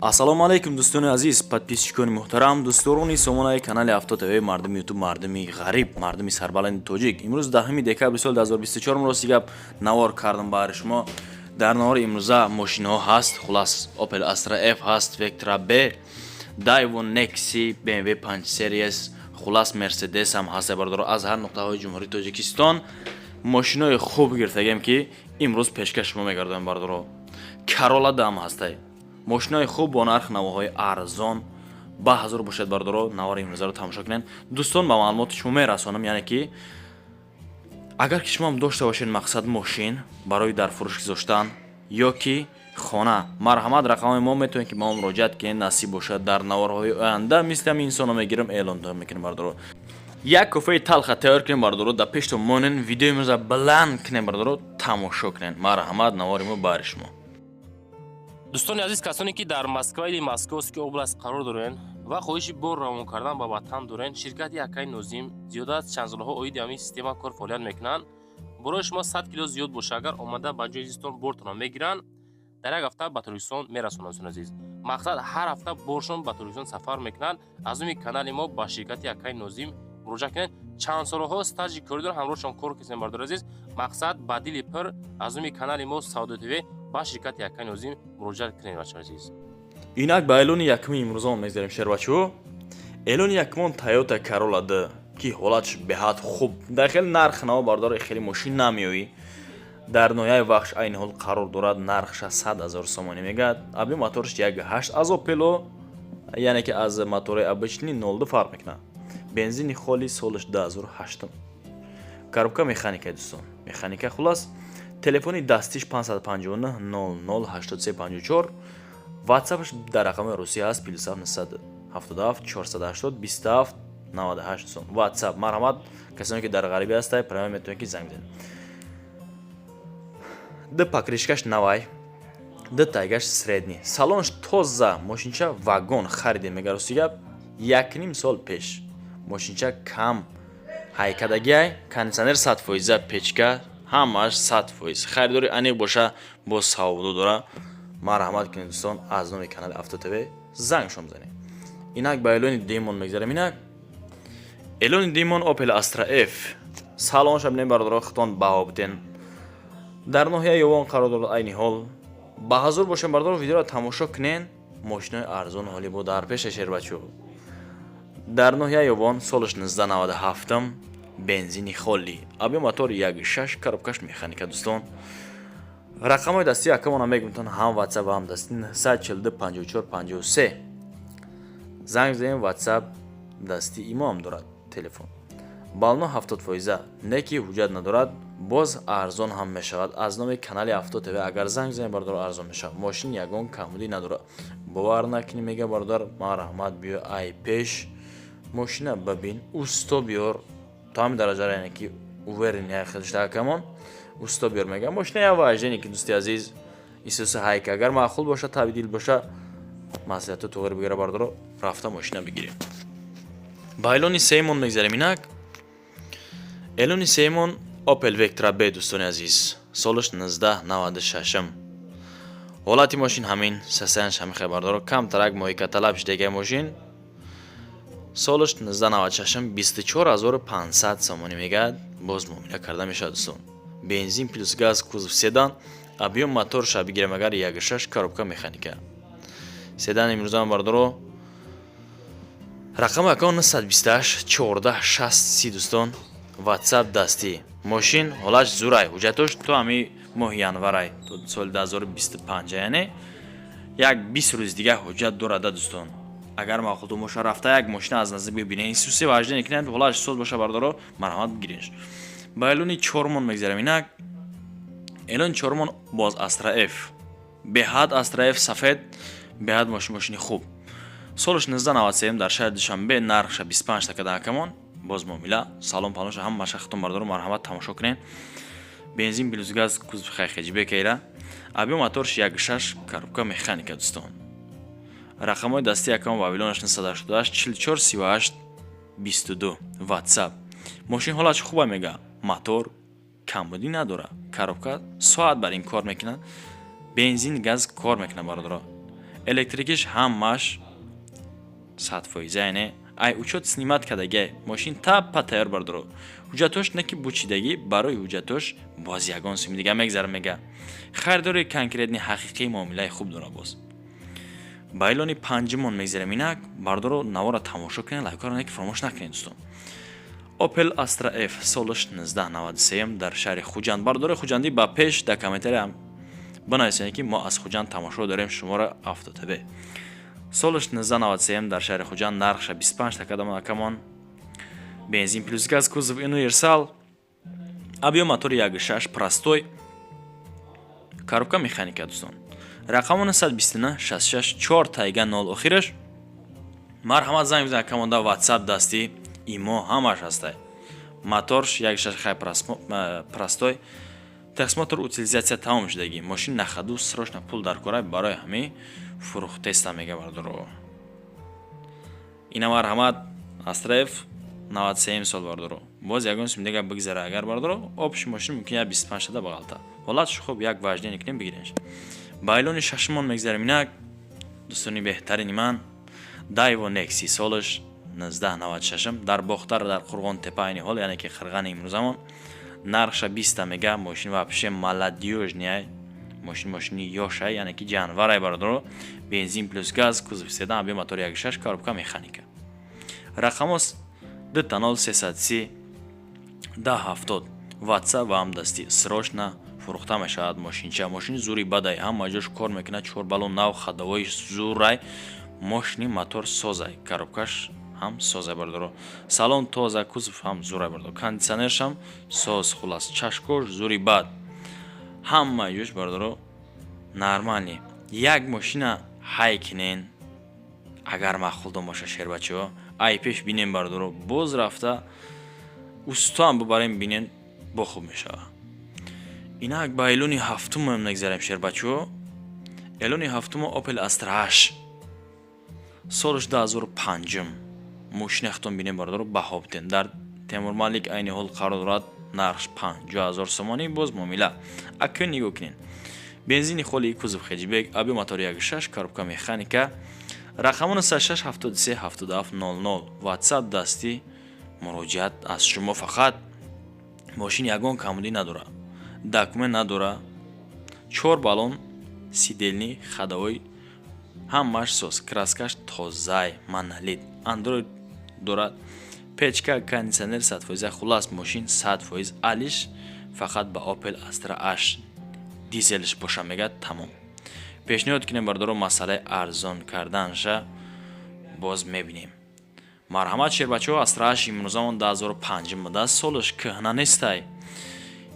ассалому алайкум дӯстони азиз, подписчикони муҳтарам, дӯсторони сомонаи канали Авто ТВ, мардуми ютуб, мардуми ғариб, мардуми сарбаланди тоҷик. Имрӯз 10 декабри соли 2024 мурости гап навор кардам баҳри шумо. Дар навори имрӯза мошинҳо ҳаст, хулас Opel Astra F ҳаст, Vectra B, Daewoo Nexi, BMW 5 Series, хулас Mercedes ҳам ҳаст бардор аз ҳар нуқтаҳои ҷумҳурии Тоҷикистон. Мошинои хуб гиртагем ки имрӯз пешкаш шумо мегардонем бардоро. Corolla дам ҳастай. мошинои хуб бо нарх навоҳои арзон ба ҳазур бошад бардоро. навори имрӯзаро тамошо кунед дӯстон. Ба маълумоти шумо мерасонам, яъне ки агар ки шумо дошта бошед мақсад мошин барои дар фурӯш гузоштан ё ки хона, марҳамат, рақамои мо метавонед ки ба мо муроҷиат кунед. насиб бошад дар наворҳои оянда мисли ҳамин инсонҳо мегирам, эълон мекунем бардоро. як кофеи талха тайёр кунем бардоро. дар пешто монен видеои имрӯза баланд кунем бардоро, тамошо кунед. марҳамат, навори мо баҳри шумо. дӯстони азиз, касоне ки дар Москва или Московский област қарор дорен ва хоҳиши бор равон кардан ба ватан дорен, ширкати Акай Нозим зиёда аз чанд солҳо оиди ҳамин система кор фаъолият мекунанд. барои шумо 100 кило зиёд боша, агар омада ба ҷои зистон бортонро мегиранд, дар як ҳафта ба Торкистон мерасонанд. азиз, мақсад ҳар ҳафта боршон ба Торкистон сафар мекунанд. аз уми канали мо ба ширкати Акай Нозим муроҷиат кунед. чанд солҳо стажи коридор ҳамроҳшон кор кардем бардор азиз. мақсад ба дили пир аз уми канали мо Сауdo TV ба ширкати Акай Нозим муроҷиат кунед бачаҳо азиз. инак ба эълони якуми имрӯзамон мегзарем шербачаҳо. эълони якумон Toyota Corolla D ки ҳолатш беҳад хуб, дар хеле нарх наво бардор, хеле мошин намеоӣ, дар ноҳияи вахш айни ҳол қарор дорад. нархша 100 000 сомонӣ мегӯяд. аби моторш 1.8 аз Opel, яъне ки аз мотори обычни 0 фарқ мекунад. бензини холи солш 2008. коробка механика дӯстон, механика хулас. телефони дастиш 559 00 8354. ватсапш дар рақами русия аст +7 77 480 27 98 дӯстон. ватсап, марҳамат, касоне ки дар ғарибӣ ҳастай, прямо метавонед ки занг бизанед. д покришкаш навай, д тайгаш средний. салонш тоза, мошинча вагон харидем мегарости гап 1.5 сол пеш. мошинча кам ҳайкадагиай, кондитсионер 100%, печка ҳамаш 100%. харидори аниқ боша бо саводо дора. марҳамат кунед дӯстон, аз номи канали Авто ТВ занг шумо бизанед. инак ба эълони демон мегзарем. инак эълони демон Opel Astra F. салонша бинем бардоро, хитон баҳобитен дар ноҳияи ёвон қарор дорад. айни ҳол ба ҳазур бошем бардоро, видеоро тамошо кунед. мошинои арзон ҳоли бо дар пеша шербачо. дар ноҳияи ёвон солш 1997, бензини холи, аби мотор 1.6, коробкаш механика дӯстон. рақамои дастии акамона мегӯтон ҳам ватсап ва ҳам дастӣ 142 54 53. занг бизанем. ватсап дастӣ имо ҳам дорад телефон. бално 70%, не ки ҳуҷҷат надорад, боз арзон ҳам мешавад. аз номи канали Авто ТВ агар занг бизанем бардор, арзон мешавад. мошин ягон камудӣ надорад. бовар накунӣ, мега бардор, марҳамат, биё ай пеш мошина бабин, усто биёр то ҳамин дараҷа, яъне ки уверен я хелшта камон усто биёр мега. мошина я важдене ки дӯсти азиз, исоси ҳайка агар маъқул боша, табдил боша, маслиҳату тоғир бигира бардоро, рафта мошина бигирем. ба эълони сеюмон мегзарем. инак эълони сеюмон Opel Vectra B дӯстони азиз, солш 1996. ҳолати мошин ҳамин сасанш ҳамихай бардоро, камтарак моҳика талабш дега мошин. солш 1996, 24500 сомонӣ мегӯяд. боз муомила карда мешавад дӯстон. бензин плюс газ, кузов седан, объем моторша бигирем агар 1.6, коробка механика. седан имрӯза бардоро, рақами акаун 928 14 60 дӯстон. ватсап дастӣ. мошин ҳолаш зурай, ҳуҷҷатош то ҳами моҳи январай, то соли 2025, яъне як 20 рӯзи дига ҳуҷҷат дорада дӯстон. агар маъқул боша рафта як мошина аз наздик бибинед, исуси важдене кунед, ҳолаш соз боша бардоро, марҳамат бигиреш. ба эълони чормон мегзарем. инак эълони чормон боз Astra F. беҳад Astra F сафед, беҳад мошини хуб. солш 1997 дар шаҳри Душанбе, нархша 25 така камон. боз муомила, салон палонша ҳама шахтон бардоро, марҳамат, тамошо кунед. бензин плюс газ, кузов ххб кайра, аби моторш 1.6, коробка механика дӯстон. рақамои дастии акамон вавилонаш 988 44 38 22. ватсап. мошин ҳолаш хуба мега, мотор камбудӣ надора, коробка соат бар ин кор мекунад, бензин газ кор мекунад бардоро. электрикиш ҳамаш 100%, яъне ай учёт снимат кардагӣ мошин таппа тайёр бардоро. ҳуҷҷатош на ки бучидагӣ, барои ҳуҷҷатош боз ягон сум дига мегзара мега. Харидори конкретни ҳақиқии муомилаи хуб дора боз. Ба эълони панҷумон мегзарем инак, бардоро навора тамошо кунед, лайкаро не ки фаромӯш накунед дӯстон. Opel Astra F солиш 1993 дар шаҳри Хуҷанд. Бардори хуҷандӣ ба пеш дар комментария бинависед ки мо аз Хуҷанд тамошо дорем шумора автотв. Солиш 1993 дар шаҳри Хуҷанд, нархша 25 такадамон, бензин плюс газ, кузов универсал, авио мотори 1.6 простой, коробка механика дӯстон. Рақамон 129 66 4 тайга 0 охираш. Марҳамат занг бизанед камонда WhatsApp дастӣ имо ҳамаш ҳастай. Моторш 1.6 хай простой. Техосмотр утилизация тамом шудагӣ. Мошин на ходу срочно пул дар кора барои ҳами фурухтеста мега бардоро. Ина марҳамат Astra F 97 сол бардоро. Боз ягон сум дига бигзара агар бардоро опши мошин мумкин 25 шуда бағалта. Ҳолатш хуб як важден кунем бигиренш. Ба эълони шашмон мегзарем инак дӯстони беҳтарини ман Daewoo Nexi солиш 1996 дар Бохтар дар Қурғон Тепа айни ҳол, яъне ки қирғани имрӯзамон. Нархша 20 мега, мошин вообще молодёжния, мошини ёшай, яъне ки ҷанварай бардоро. Бензин плюс газ, кузов седан, авио мотори 1.6, коробка механика. Рақамос 203 1070 WhatsApp ва ҳамдастӣ срочно фурухта мешавад мошинча. Мошини зури бадай, ҳама ҷош кор мекунад, 4 балон нав, хадовои зурай, мошини мотор созай, коробкаш ҳам созай бардоро. Салон тоза, кузов ҳам зурай бардоро. Кондитсионерш ҳам соз, хулас, чашкош зури бад. ҳама ҷош бардоро нормални. Як мошина ҳай кинен, агар маъқулдон боша шербачиҳо, ай пеш бинем бардоро, боз рафта устоам бибарем бинен, бо хуб мешава. Инак ба эълони ҳафтум мегзарем шербачиҳо. Эълони ҳафтум Opel Astra H солиш 2005 мошинахтон бинем бардоро баҳоптен. Дар Темурмалик айни ҳол қарор дорад, нархш 50,000 сомонӣ, боз муомила. Акун нигоҳ кунед. Бензини холии кузов хеҷибек, авио мотори 1.6, коробка механика. Рақамон 06 73 77 00 WhatsApp дастӣ муроҷиат аз шумо. Фақат мошин ягон камудӣ надора, документ надора, 4 балон, сиделни, хадовой ҳамаш соз, краскаш тозай, монолит, Android дорад, печка, кондитсионер 100%, хулас мошин 100% алиш фақат ба Opel Astra H дизелш боша мега тамом. пешниҳод кунем бардоро масъалаи арзон карданша боз мебинем. Марҳамат шербачаҳо, Astra H имрӯзамон 2005 буда, солиш кӯҳна нестай.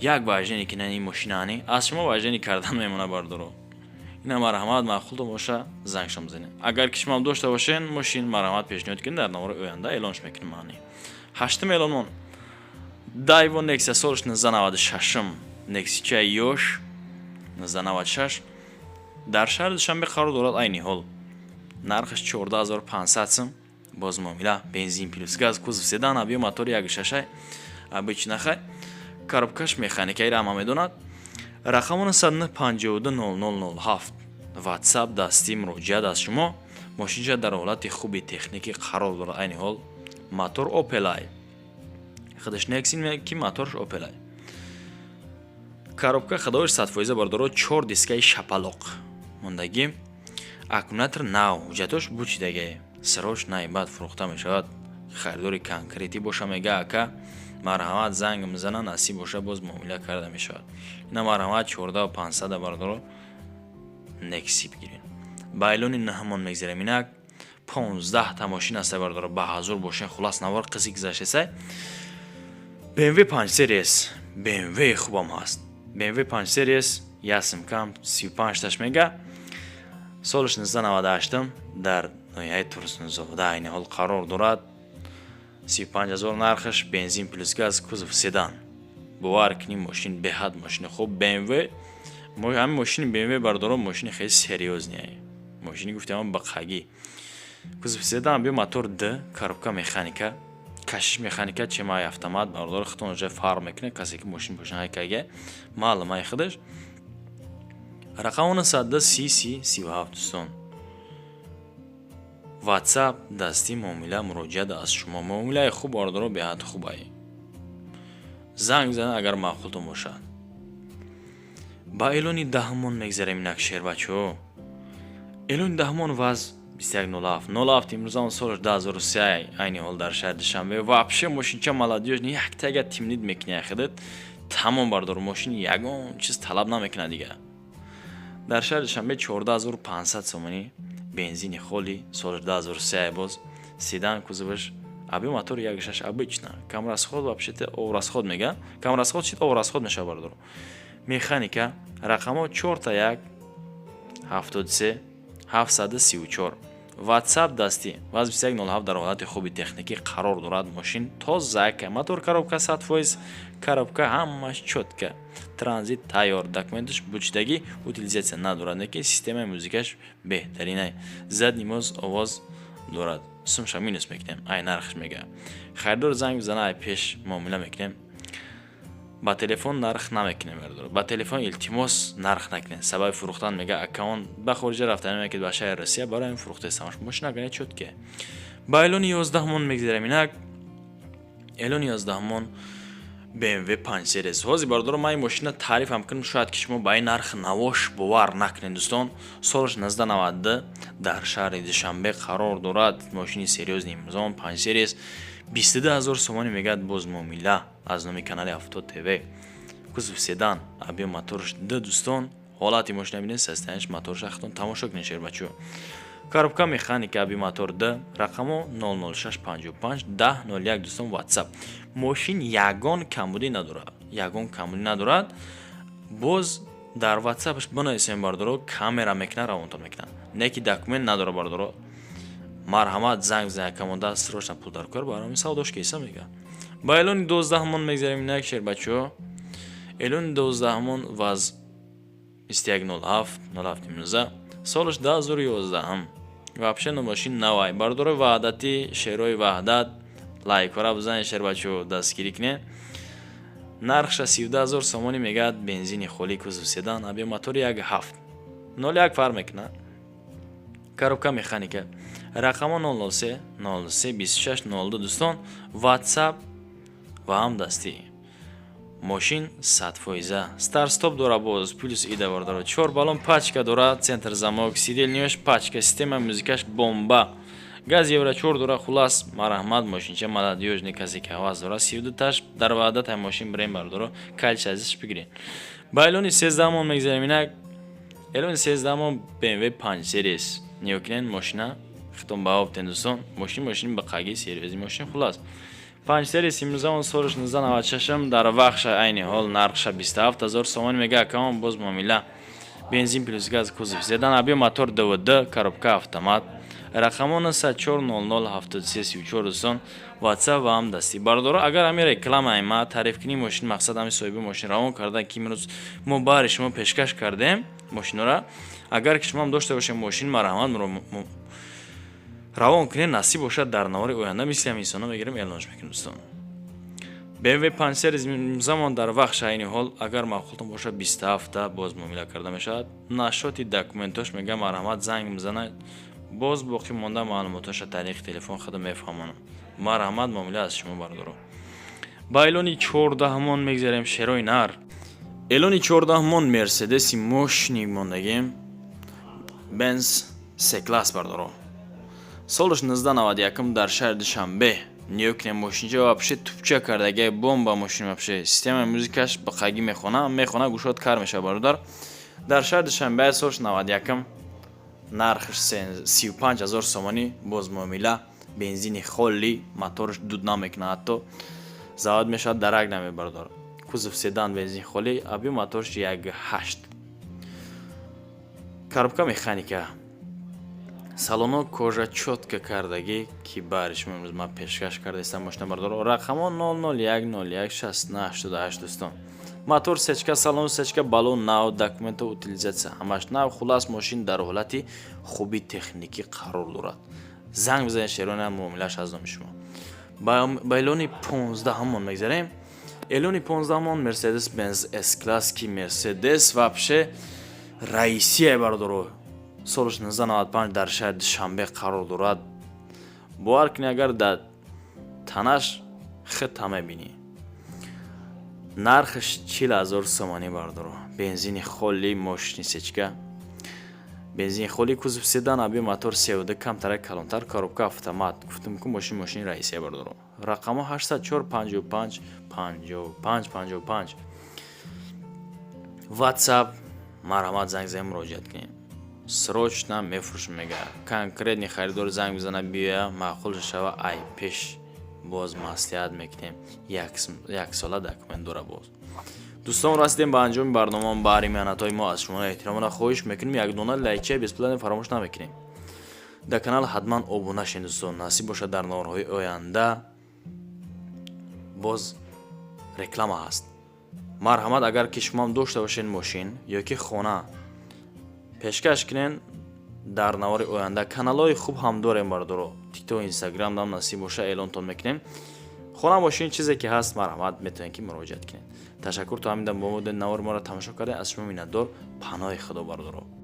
Як важдени кинани мошинани аз шумо важдени кардан мемона бардоро. ина марҳамат маъқулдон боша зангшон бизанед. Агар ки шумо дошта бошен мошин, марҳамат пешниҳод кунед, дар навораи оянда эълонш мекунем ани. ҳаштум эълонмон Daewoo Nexia солиш 1996 Nexia ёш 1996 дар шаҳри Душанбе қарор дорад айни ҳол. Нархш 14500 сум, боз муомила, бензин плюс газ, кузов седан, авио мотори 1.6 обычнахай, коробкаш механикаи ҳама медонад. Рақамон 1952007 WhatsApp дастӣ муроҷиат аз шумо. Мошинча дар ҳолати хуби техникӣ қарор дорад айни ҳол. Мотор Opel худаш Nexi ки моторш Opel. Коробка хадоваш 100% бардоро, 4 дискаи шапалоқ мондагӣ, аккумулятор нав, ҳуҷҷатош бучидагӣ, срочно баъд фурухта мешавад. Харидори конкретӣ боша мега ака, марҳамат занг мизана, насиб боша боз муомила карда мешавад. ина марҳамат 14500 бардоро Nexi бигиред. Ба эълони наҳмон мегзарем инак 15 та мошин аста бардоро, ба ҳазур бошен, хулас навор қизи гузаштесай. BMW 5 Series, BMW хубам ҳаст. BMW 5 Series ясмкам 35 таш мега, солиш 1998 дар ноҳияи Турсунзода айни ҳол қарор дорад. 35000 нархаш, бензин плюс газ, кузов седан. бовар кунем мошин беҳад мошини хуб. BMW ҳамин мошини BMW бардоро мошини хеле серьёзне, мошини гуфтам ба қагӣ, кузов седан, авио мотор D, коробка механика, кашиш механика, чемаи автомат бардоро хитон ҷа фарқ мекуне, касе ки мошин бошан ҳайкаге маълумаи худаш. Рақамон 110 CC 37 дӯстон ватсап дасти муомила муроҷиат аз шумо. муомилаи хуб бардоро беҳад хуб ай. занг зана агар маъқултон бошад. ба эълони даҳумон мегзарем инак шер бачаҳо. эълони даҳумон ваз 2107 имрӯза он солаш 2003 айни ҳол дар шаҳри Душанбе. вообще мошинча молодёжни яктага тимнид мекунад хидат тамом бардор мошини ягон чиз талаб намекунад дига. дар шаҳри Душанбе 14500 сомонӣ бензини холи солаш 2003 боз седан кузоваш аби мотор 1.6 обычно камрасход вообще-то оврасход мега камрасход чит оврасход меша бардор. механика рақамо 41 73 734 ватсап дастӣ ваз 2107 дар ҳолати хуби техникӣ қарор дорад. мошин тозака мотор коробка 100%, коробка ҳамаш чётка, транзит тайёр, документаш бучдагӣ утилизатсия надорад, неки системаи музикаш беҳтаринай, задни моз овоз дорад. сумша минус мекунем ай нархш мега. харидор занг бизана ай пеш муомила мекунем. ба телефон нарх намекунем бардор. ба телефон илтимос нарх накунем. сабаби фурӯхтан мега аккаунт ба хориҷа рафтан мекунед ба шаҳри Россия барои ин фурӯхтаистам. мошина гане чётка. ба эълони 11 мон мегзарем инак. эълони 11 мон BMW 5 series. ҳозир бардор ман ин мошина таърифам кунам шояд ки шумо ба ин нарх навош бовар накунед дӯстон. солаш 1992 дар шаҳри Душанбе қарор дорад. мошини сериозни имрӯзон 5 series 22000 сомонӣ мегӯяд боз муомила аз номи канали Авто ТВ. кузов седан объем моторш д дӯстон. ҳолати мошина бинед состоянияш моторш ахтон тамошо кунед шер бачаҳо. коробка механика объем мотор д рақамо 00655 1001 дӯстон ватсап. мошин ягон камбудӣ надорад. боз дар ватсапш бинависем бардоро камера мекунад равонтон мекунад. неки документ надора бардоро. марҳамат занг бизан якамонда срочно пул дар кор бароми савдош кеса мега. ба эълони 12 мон мегзарем инак шер бачаҳо. эълони 12 мон ваз 2107 имрӯза солаш 2011 вообще мошин навай бардорои ваҳдати шерои ваҳдат лайкора бизанед шер бачаҳо дастгирӣ кунед. нархша 32000 сомонӣ мегӯяд бензини холи кузов седан объем мотори 1.7 01 фарқ мекунад. коробка механика рақамо 003 03 26 02 дӯстон ватсап ва ҳам дастӣ. мошин 100%. старт стоп дора боз плюс ида бардора 4 баллон пачка дора центр замок сидельниёш пачка система музикаш бомба газ евро 4 дора хулас марҳамат мошинча молодёжни касе ки ҳавас дора 32 таш дар ваъдат ай мошин бирем бардора калч азиш бигирен. ба эълони 13 мон мегзарем инак. эълони 13 мон BMW 5 series неокинен мошина хитон ба оптен дӯстон мошини ба қаги сервизи мошин хулас 5 series имрӯза он солаш 1996 дар вақша айни ҳол нархша 27000 сомонӣ мега аккаунт боз муомила бензин плюс газ кузов седан объем мотор ДВД коробка автомат рақамо 94007334 дӯстон ватсап ва ҳам дастӣ. бардоро агар ҳамин рекламаи ма таъриф кунӣ мошин мақсад ҳамин соҳиби мошин равон кардан ки имрӯз мо баҳри шумо пешкаш кардем мошинора. агар ки шумо ҳам дошта бошед мошин марҳамат равон кунед насиб бошад дар навори оянда мисли ҳам инсонҳо мегирем эълонш мекунем дӯстон. BMW 5 series замон дар вақша айни ҳол агар маъқултон бошад 27 боз муомила карда мешавад. нашоти документош мега марҳамат занг мезанад боз боқӣ монда маълумотоша тариқи телефон худам мефаҳмонам. марҳамат муомила аз шумо бардоро. ба эълони 14 мон мегзарем шерои нар. эълони 14 мон мерседеси мошини мондагем Benz C-класс бардоро солаш 1991 дар шаҳри Душанбе неокне мошинча вообще тупча кардаги бомба мошин вообще системаи музикаш ба қаги мехона гӯшот кар меша бародар. дар шаҳри Душанбе солаш 91 нархш 35000 сомонӣ боз муомила бензини холи моторш дуд намекунад ҳатто завод мешавад дарак намебардор. кузов седан бензин холи объем моторш 1.8 коробка механика салоно кожа чётка кардагӣ ки баъри шумо имрӯз ман пешкаш кардаистам мошина бардоро рақамо 001016888 дӯстон мотор сечка салон сечка баллон нав документҳо утилизатсия ҳамаш нав хулас мошин дар ҳолати хуби техникӣ қарор дорад. занг бизанед шерона муомилаш аз номи шумо. ба эълони 15 мон мегзарем. эълони 15 мон Mercedes Benz S-класс ки Mercedes вообще раисия бардоро солаш 1995 дар шаҳри Душанбе қарор дорад. бовар кунӣ, агар дар танаш хит ҳама бинӣ. нархш 40,000 сомонӣ бардоро. Бензини холи мошини сечка, бензини холи кузов седан, аби мотор CO2 камтар калонтар, коробка автомат. гуфтам ки мошини раисия бардоро. рақамо 804 55 55 55. WhatsApp марҳамат, занг зан муроҷиат кунед. срочно мефурӯшам, мега конкретни харидор занг бизана, биёя маъқул шава, ай пеш боз маслиҳат мекунем. як сола документ дора. боз дӯстон, расидем ба анҷоми барномаам. баҳри меҳнатҳои мо аз шумо эҳтиромона хоҳиш мекунем. як дона лайкча бесплатен фаромӯш намекунем. дар канал ҳатман обуна шин дӯстон. насиб бошад дар норҳои оянда боз реклама ҳаст. марҳамат, агар ки шумоам дошта бошед мошин ё ки хона пешкаш кунен, дар навори оянда каналҳои хуб ҳам дорем бардоро. тикток, инстаграм дам насиб боша эълонтон мекунем. хона мошин чизе ки ҳаст, марҳамат, метавонед ки муроҷиат кунед. ташаккур то ҳамин дам бо мо навори моро тамошо кардем. аз шумо миннатдор. паноҳи худо бардоро.